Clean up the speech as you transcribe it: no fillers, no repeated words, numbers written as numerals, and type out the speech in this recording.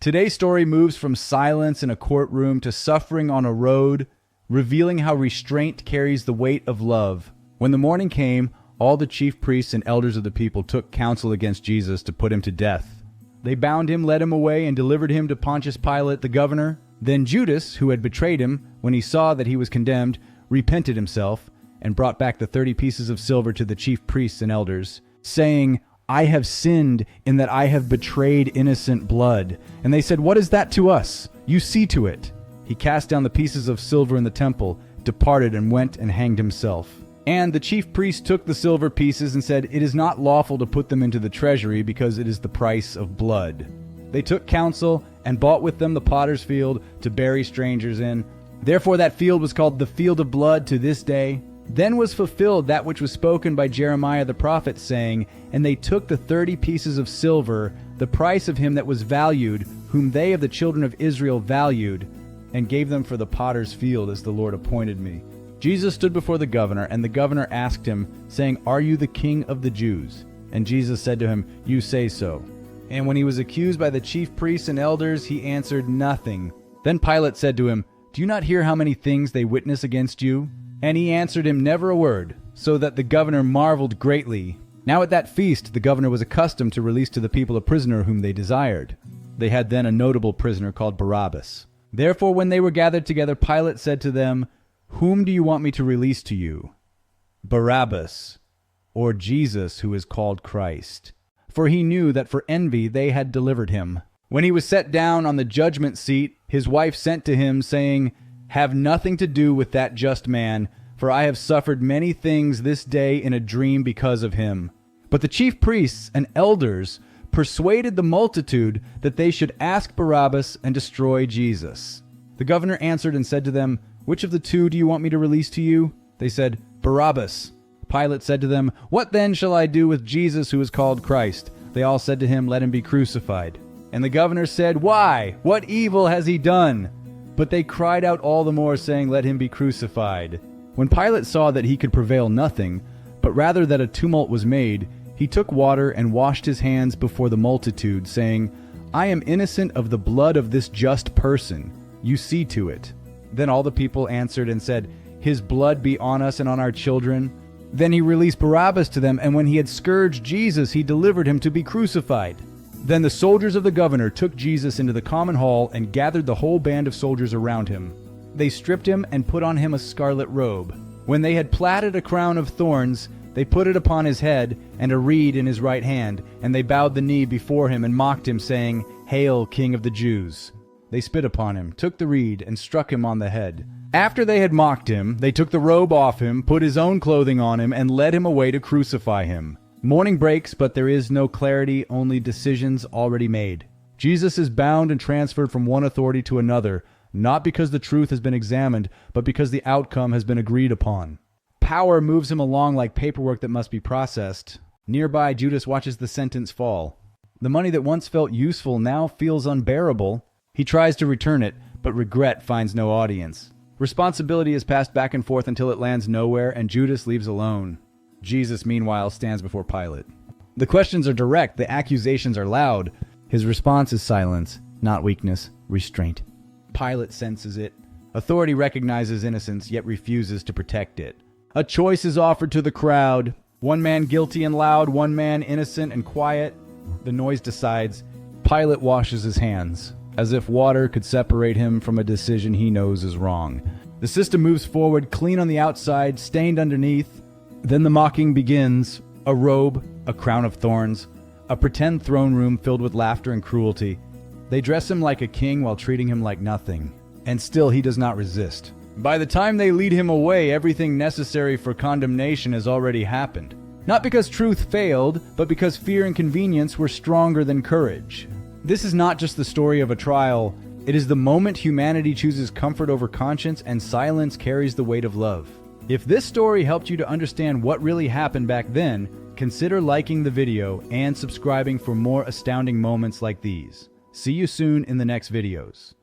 Today's story moves from silence in a courtroom to suffering on a road, revealing how restraint carries the weight of love. When the morning came, all the chief priests and elders of the people took counsel against Jesus to put him to death. They bound him, led him away, and delivered him to Pontius Pilate, the governor. Then Judas, who had betrayed him, when he saw that he was condemned, repented himself, and brought back the 30 pieces of silver to the chief priests and elders, saying, "I have sinned in that I have betrayed innocent blood." And they said, "What is that to us? You see to it." He cast down the pieces of silver in the temple, departed, and went and hanged himself. And the chief priests took the silver pieces and said, "It is not lawful to put them into the treasury, because it is the price of blood." They took counsel and bought with them the potter's field to bury strangers in. Therefore that field was called the field of blood to this day. Then was fulfilled that which was spoken by Jeremiah the prophet, saying, "And they took the 30 pieces of silver, the price of him that was valued, whom they of the children of Israel valued, and gave them for the potter's field, as the Lord appointed me." Jesus stood before the governor, and the governor asked him, saying, "Are you the king of the Jews?" And Jesus said to him, "You say so." And when he was accused by the chief priests and elders, he answered nothing. Then Pilate said to him, "Do you not hear how many things they witness against you?" And he answered him never a word, so that the governor marveled greatly. Now at that feast the governor was accustomed to release to the people a prisoner whom they desired. They had then a notable prisoner called Barabbas. Therefore when they were gathered together, Pilate said to them, "Whom do you want me to release to you? Barabbas, or Jesus, who is called Christ?" For he knew that for envy they had delivered him. When he was set down on the judgment seat, his wife sent to him, saying, "Have nothing to do with that just man, for I have suffered many things this day in a dream because of him." But the chief priests and elders persuaded the multitude that they should ask Barabbas and destroy Jesus. The governor answered and said to them, "Which of the two do you want me to release to you?" They said, "Barabbas." Pilate said to them, "What then shall I do with Jesus, who is called Christ?" They all said to him, "Let him be crucified." And the governor said, "Why? What evil has he done?" But they cried out all the more, saying, "Let him be crucified." When Pilate saw that he could prevail nothing, but rather that a tumult was made, he took water and washed his hands before the multitude, saying, "I am innocent of the blood of this just person. You see to it." Then all the people answered and said, "His blood be on us and on our children." Then he released Barabbas to them, and when he had scourged Jesus, he delivered him to be crucified. Then the soldiers of the governor took Jesus into the common hall and gathered the whole band of soldiers around him. They stripped him and put on him a scarlet robe. When they had plaited a crown of thorns, they put it upon his head and a reed in his right hand, and they bowed the knee before him and mocked him, saying, "Hail, King of the Jews!" They spit upon him, took the reed, and struck him on the head. After they had mocked him, they took the robe off him, put his own clothing on him, and led him away to crucify him. Morning breaks, but there is no clarity, only decisions already made. Jesus is bound and transferred from one authority to another, not because the truth has been examined, but because the outcome has been agreed upon. Power moves him along like paperwork that must be processed. Nearby, Judas watches the sentence fall. The money that once felt useful now feels unbearable. He tries to return it, but regret finds no audience. Responsibility is passed back and forth until it lands nowhere, and Judas leaves alone. Jesus, meanwhile, stands before Pilate. The questions are direct, the accusations are loud. His response is silence, not weakness, restraint. Pilate senses it. Authority recognizes innocence, yet refuses to protect it. A choice is offered to the crowd. One man guilty and loud, one man innocent and quiet. The noise decides. Pilate washes his hands, as if water could separate him from a decision he knows is wrong. The system moves forward, clean on the outside, stained underneath. Then the mocking begins. A robe, a crown of thorns, a pretend throne room filled with laughter and cruelty. They dress him like a king while treating him like nothing. And still he does not resist. By the time they lead him away, everything necessary for condemnation has already happened. Not because truth failed, but because fear and convenience were stronger than courage. This is not just the story of a trial. It is the moment humanity chooses comfort over conscience and silence carries the weight of love. If this story helped you to understand what really happened back then, consider liking the video and subscribing for more astounding moments like these. See you soon in the next videos.